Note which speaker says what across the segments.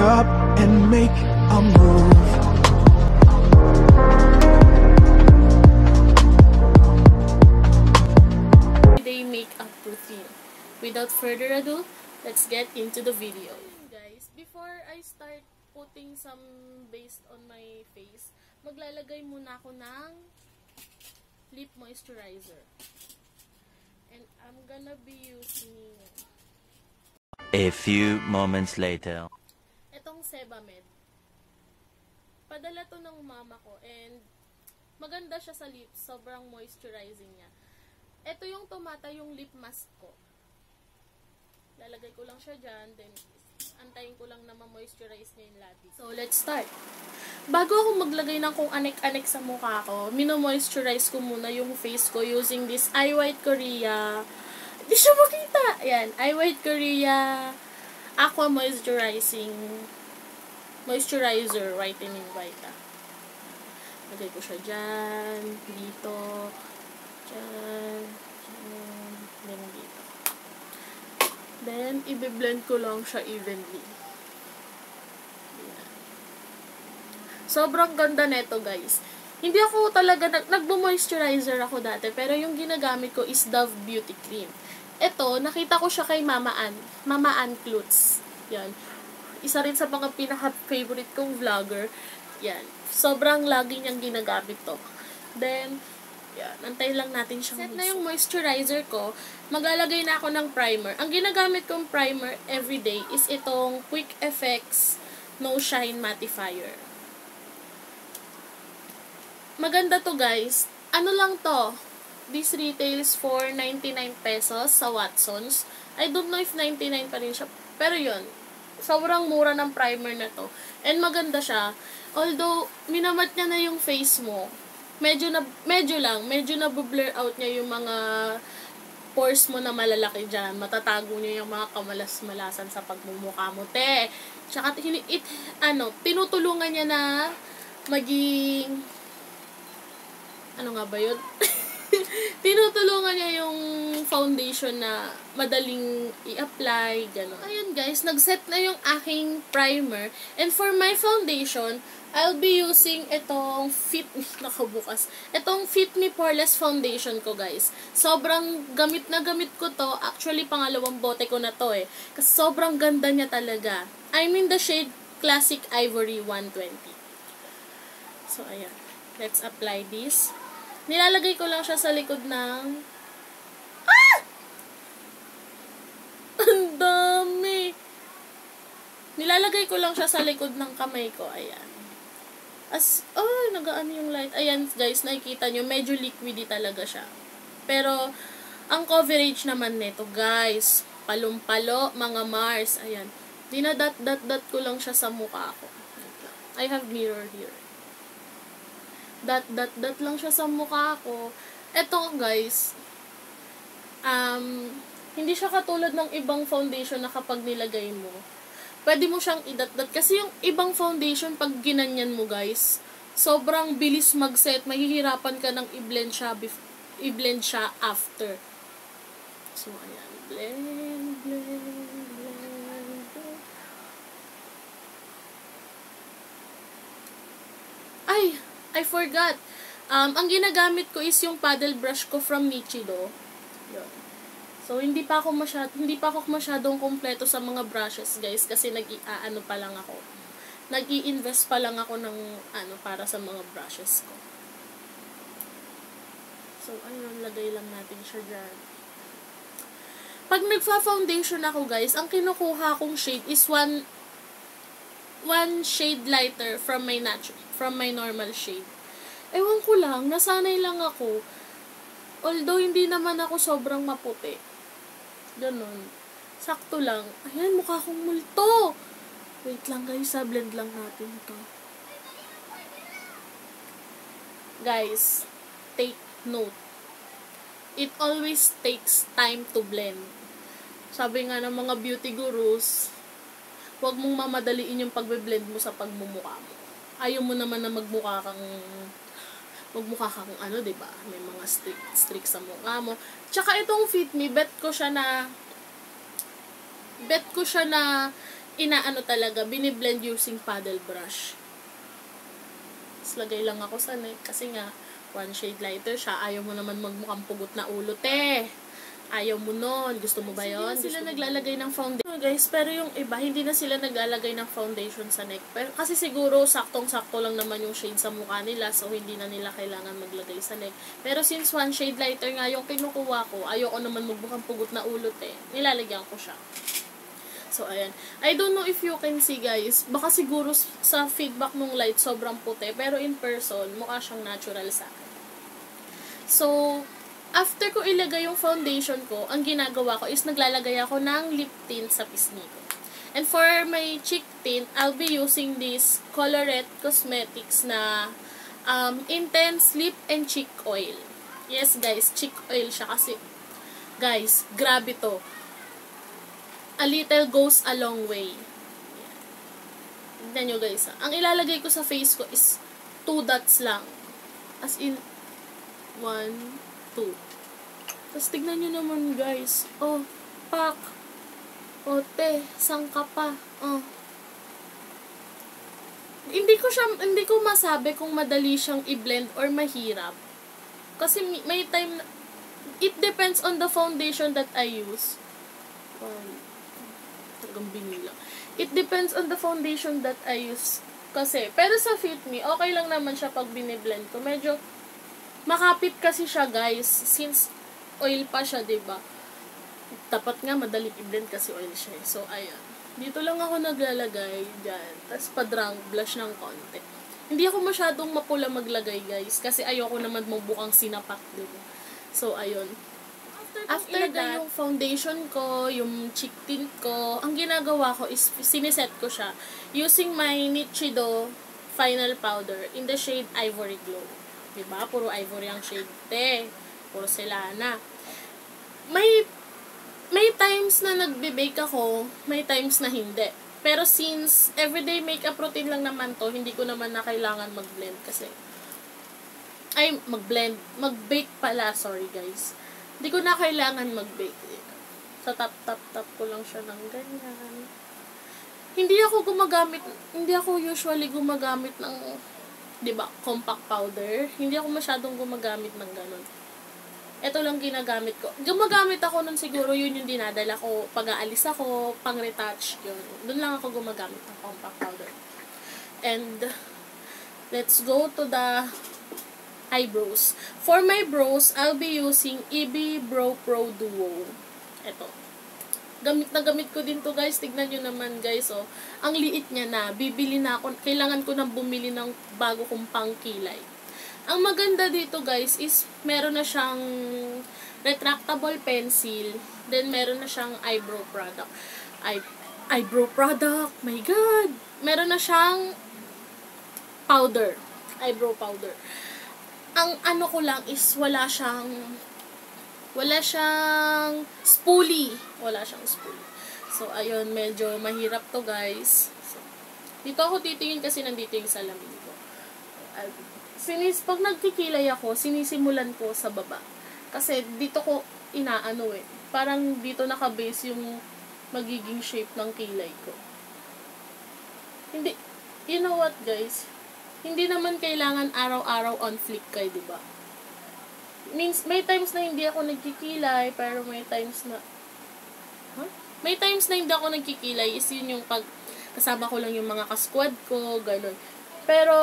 Speaker 1: up and make a move.
Speaker 2: Day makeup routine. Without further ado, let's get into the video. Guys, before I start putting some base on my face, maglalagay muna ako ng lip moisturizer. And I'm gonna be using
Speaker 3: a few moments later.
Speaker 2: Itong Sebamed. Padala to ng mama ko and maganda siya sa lips. Sobrang moisturizing niya. Ito yung tumata yung lip mask ko. Lalagay ko lang siya dyan. Then, antayin ko lang na ma-moisturize niya yung labi. So, let's start. Bago ako maglagay ng kung anek-anek sa mukha ko, mino-moisturize ko muna yung face ko using this Eye White Korea. Hindi siya makita. Ayan. Eye White Korea Aqua Moisturizer Whitening Vita. Lagay ko siya dyan. Dito. Dyan. Then dito. Then, i-blend ko lang siya evenly. Ayan. Sobrang ganda neto, guys. Hindi ako talaga, nagbo-moisturizer ako dati, pero yung ginagamit ko is Dove Beauty Cream. Ito, nakita ko siya kay Mama Ann Klutz. Yan. Isa rin sa mga pinaka-favorite kong vlogger. Yan. Sobrang lagi niyang ginagamit to. Then, yan. Antayin lang natin siyang set na yung moisturizer ko. Maglalagay na ako ng primer. Ang ginagamit kong primer everyday is itong Quick Effects No Shine Mattifier. Maganda to, guys. Ano lang to? This retails for 99 pesos sa Watsons. I don't know if 99 pa rin siya. Pero yun, sobrang mura ng primer na to. And maganda siya. Although, minamat niya na yung face mo. Medyo na-blur out niya yung mga pores mo na malalaki dyan. Matatago niya yung mga kamalas-malasan sa pagmumukha mo. Tsaka, tinutulungan niya na maging... Ano nga ba yun? Tinutulungan niya yung foundation na madaling i-apply, gano'n. Ayun guys, nag-set na yung aking primer. And for my foundation, I'll be using itong Fit Me Poreless Foundation ko, guys. Sobrang gamit na gamit ko to. Actually, pangalawang bote ko na to eh. Kasi sobrang ganda niya talaga. I'm in the shade Classic Ivory 120. So, ayan. Let's apply this. Nilalagay ko lang siya sa likod ng... Ang dami! Nilalagay ko lang siya sa likod ng kamay ko. Ayan. Nagaan yung light. Ayan, guys, nakikita nyo, medyo liquidy talaga siya. Pero, ang coverage naman nito, guys, palumpalo, mga Mars. Ayan. Dinadat-dat ko lang siya sa mukha ko. I have mirror here. Dat lang siya sa mukha ko. Eto, guys, hindi siya katulad ng ibang foundation na kapag nilagay mo, pwede mo siyang idat-dat. Kasi yung ibang foundation, pag ginanyan mo, guys, sobrang bilis mag-set. Mahihirapan ka ng i-blend siya after. So, ayan. Blend. Ay! I forgot. Ang ginagamit ko is yung paddle brush ko from Nichido. Yun. So, hindi pa ako masyadong kompleto sa mga brushes, guys, kasi nag-i-invest pa lang ako ng para sa mga brushes ko. So, ayun, lagay lang natin siya dyan. Pag nagfa-foundation ako, guys, ang kinukuha kong shade is one shade lighter from my normal shade. Ewan ko lang, nasanay lang ako. Although, hindi naman ako sobrang maputi. Ganon. Sakto lang. Ayan, mukha kong multo. Wait lang, guys, blend lang natin ito. Guys, take note. It always takes time to blend. Sabi nga ng mga beauty gurus, huwag mong mamadaliin yung pagbe-blend mo sa pagmumukha mo. Ayaw mo naman na magmukha kang diba? May mga streak sa mukha mo. Tsaka itong Fit Me, bet ko siya na inaano talaga, biniblend using paddle brush. Tapos lagay lang ako sa neck kasi nga, one shade lighter siya. Ayaw mo naman magmukhang pugot na ulo, te. Ayaw mo nun. Gusto mo ba yun? Hindi na sila naglalagay ng foundation. Guys, pero yung iba, hindi na sila naglalagay ng foundation sa neck. Pero, kasi siguro, saktong-sakto lang naman yung shade sa mukha nila. So, hindi na nila kailangan maglagay sa neck. Pero since one shade lighter nga yung kinukuha ko, ayoko naman magmukhang pugot na ulo, te. Nilalagyan ko siya. So, ayan. I don't know if you can see, guys. Baka siguro sa feedback ng light, sobrang puti. Pero in person, mukha siyang natural sa akin. So, after ko ilagay yung foundation ko, ang ginagawa ko is naglalagay ako ng lip tint sa pisngi ko. And for my cheek tint, I'll be using this Colorette Cosmetics na Intense Lip and Cheek Oil. Yes, guys, cheek oil siya kasi, guys, grabe to. A little goes a long way. Tignan nyo, guys. Ang ilalagay ko sa face ko is 2 dots lang. As in, 1, 2. Tapos tignan nyo naman, guys. Oh, pak. Oh, te, sangka pa. Oh. Hindi ko masabi kung madali siyang i-blend or mahirap. Kasi may time na, it depends on the foundation that I use. Tagang binila. It depends on the foundation that I use. Kasi, pero sa Fit Me, okay lang naman siya pag biniblend ko. Medyo, makapit kasi siya, guys, since oil pa siya, diba? Dapat nga madali i-blend kasi oil siya. So, ayan. Dito lang ako naglalagay, dyan. Tapos, padrang, blush ng konti. Hindi ako masyadong mapula maglagay, guys, kasi ayoko naman mabukang sinapak, diba? So, ayun. After that, yung foundation ko, yung cheek tint ko, ang ginagawa ko is, siniset ko siya using my Nichido Final Powder in the shade Ivory Glow. Diba? Puro ivory ang shade, te. Porcelana. May times na nagbe-bake ako, may times na hindi. Pero since everyday makeup routine lang naman to, hindi ko naman na kailangan mag-blend kasi mag-bake pala, sorry guys. Hindi ko na kailangan mag-bake. Sa tap ko lang siya ng ganyan. Hindi ako usually gumagamit ng, diba, compact powder. Hindi ako masyadong gumagamit ng ganun. Ito lang ginagamit ko. Gumagamit ako nun siguro, yun yung dinadala ko. Pag-aalis ako, pang-retouch, yun. Doon lang ako gumagamit ng compact powder. And, let's go to the eyebrows. For my brows, I'll be using EB Brow Pro Duo. Ito. Gamit na gamit ko din to, guys. Tignan nyo naman, guys, oh. Ang liit niya na. Bibili na ako. Kailangan ko nang bumili ng bago kong pangkilay. Ang maganda dito, guys, is meron na siyang retractable pencil. Then, meron na siyang eyebrow product. Eyebrow product. My God! Meron na siyang powder. Eyebrow powder. Ang ano ko lang is wala siyang spoolie. Wala siyang spoolie. So, ayun, medyo mahirap to, guys. So, dito ako titingin kasi nandito yung salamin ko. Pag nagkikilay ako, sinisimulan ko sa baba. Kasi dito ko inaano eh. Parang dito nakabase yung magiging shape ng kilay ko. Hindi, you know what, guys? Hindi naman kailangan araw-araw on flick kayo, diba? Means, may times na hindi ako nagkikilay, pero may times na, may times na hindi ako nagkikilay, is yun yung pag, kasama ko lang yung mga kasquad ko, gano'n. Pero,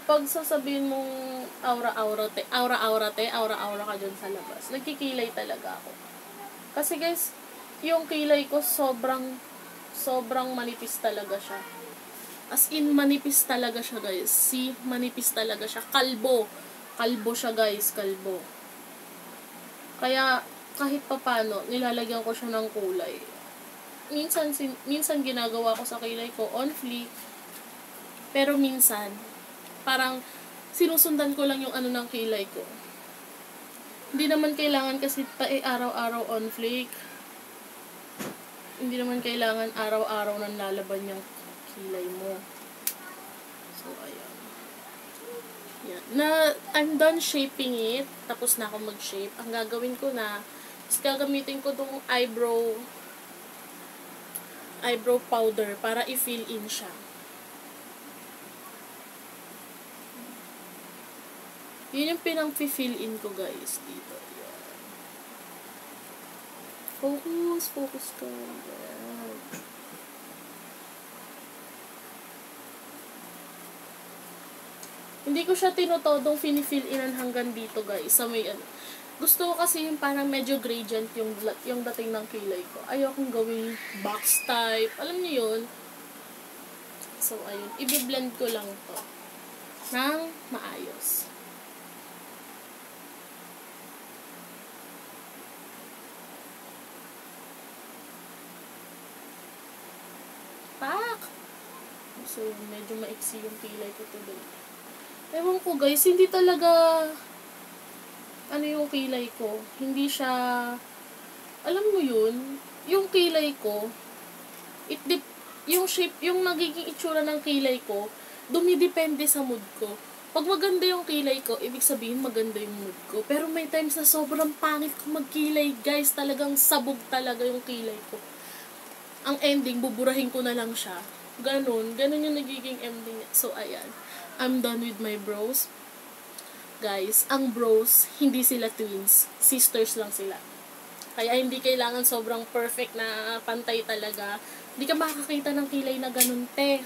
Speaker 2: pag sasabihin mong aura-aura ka dyan sa labas, nagkikilay talaga ako. Kasi guys, yung kilay ko sobrang manipis talaga siya. As in, manipis talaga siya, guys. See, manipis talaga siya. Kalbo siya, guys, kalbo. Kaya, kahit papano, nilalagyan ko siya ng kulay. Minsan ginagawa ko sa kilay ko on fleek. Pero minsan, parang sinusundan ko lang yung ano ng kilay ko. Hindi naman kailangan kasi araw-araw on fleek. Hindi naman kailangan araw-araw nang lalaban yung kilay mo. So, ayan. Yan. I'm done shaping it. Tapos na ako mag-shape. Ang gagawin ko na, is gagamitin ko tong eyebrow eyebrow powder para i-fill in siya. Yun yung pinang-fill in ko, guys, dito. Yan. Focus ka. Yan. Hindi ko siya tinutodong fini-fill inan hanggang dito, guys, sa may ano. Gusto ko kasi yung parang medyo gradient yung dating ng kilay ko. Ayokong gawing box type. Alam niyo yun? So, ayun. I-blend ko lang to ng maayos. Pak! So, medyo maiksi yung kilay ko today. Ewan ko, guys. Hindi talaga ano yung kilay ko. Hindi siya, alam mo yun, yung kilay ko, yung shape, yung nagiging itsura ng kilay ko, dumidepende sa mood ko. Pag maganda yung kilay ko, ibig sabihin maganda yung mood ko. Pero may times na sobrang pangit ko magkilay, guys. Talagang sabog talaga yung kilay ko. Ang ending, buburahin ko na lang siya. Ganun yung nagiging ending niya. So, ayan. I'm done with my brows. Guys, ang bros, hindi sila twins. Sisters lang sila. Kaya hindi kailangan sobrang perfect na pantay talaga. Hindi ka makakita ng kilay na ganun, te.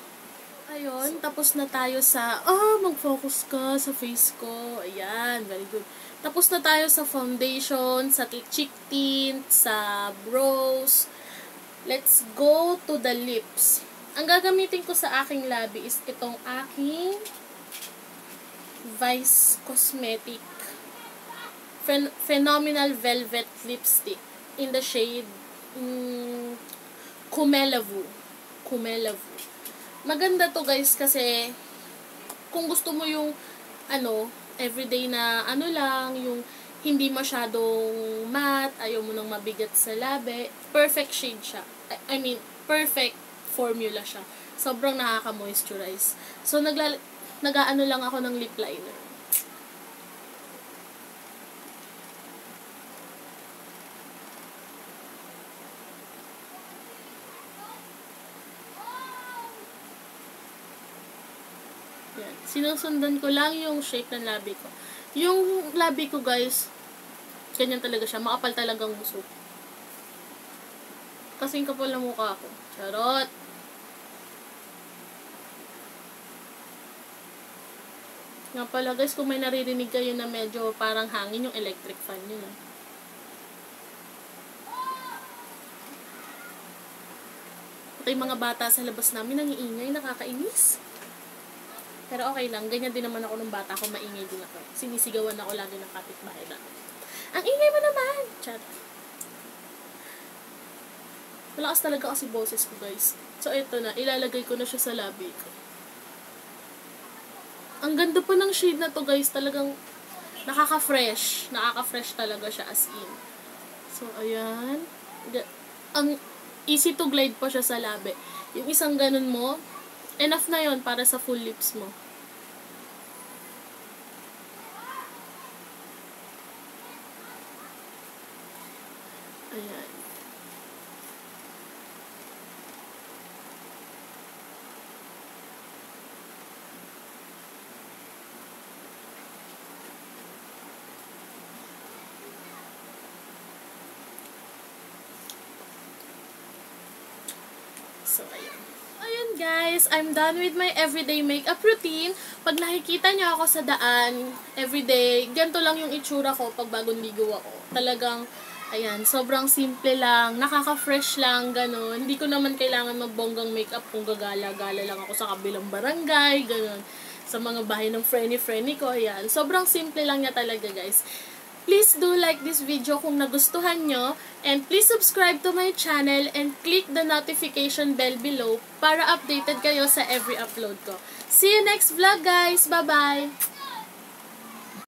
Speaker 2: Ayun, tapos na tayo sa, mag-focus ka sa face ko. Ayan, very good. Tapos na tayo sa foundation, sa cheek tint, sa brows. Let's go to the lips. Ang gagamitin ko sa aking labi is itong aking Vice Cosmetic Phenomenal Velvet Lipstick in the shade Kumelavu. Maganda to, guys, kasi kung gusto mo yung everyday na lang, yung hindi masyadong matte, ayaw mo nang mabigat sa labi, perfect shade siya. I mean, perfect formula siya. Sobrang nakaka-moisturize. So, nag-aano lang ako ng lip liner. Yan. Sinusundan ko lang yung shape ng labi ko. Yung labi ko, guys, ganyan talaga siya. Makapal talagang gusto. Kasing kapal na mukha ko. Charot! Nga pala, guys, kung may naririnig kayo na medyo parang hangin, yung electric fan yun. Pati mga bata sa labas namin nangiingay, nakakainis. Pero okay lang, ganyan din naman ako nung bata ko, maingay din ako. Sinisigawan ako lagi ng kapitbahay namin. Ang ingay mo naman! Chat. Malakas talaga kasi boses ko, guys. So, ito na, ilalagay ko na siya sa labi ko. Ang ganda pa ng shade na to, guys. Talagang nakaka-fresh. Nakaka-fresh talaga siya as in. So, ayan. Ang easy to glide pa siya sa labi. Yung isang ganun mo, enough na yon para sa full lips mo. Ayan. So, ayan. Ayun, guys. I'm done with my everyday makeup routine. Pag nakikita niyo ako sa daan, everyday, ganito lang yung itsura ko pag bagong ligo ako. Talagang, ayan, sobrang simple lang. Nakaka-fresh lang, ganun. Hindi ko naman kailangan magbonggang makeup kung gagala-gala lang ako sa kabilang barangay, ganun. Sa mga bahay ng friendly ko, ayan. Sobrang simple lang niya talaga, guys. Please do like this video kung nagustuhan nyo. And please subscribe to my channel and click the notification bell below para updated kayo sa every upload ko. See you next vlog, guys! Bye-bye!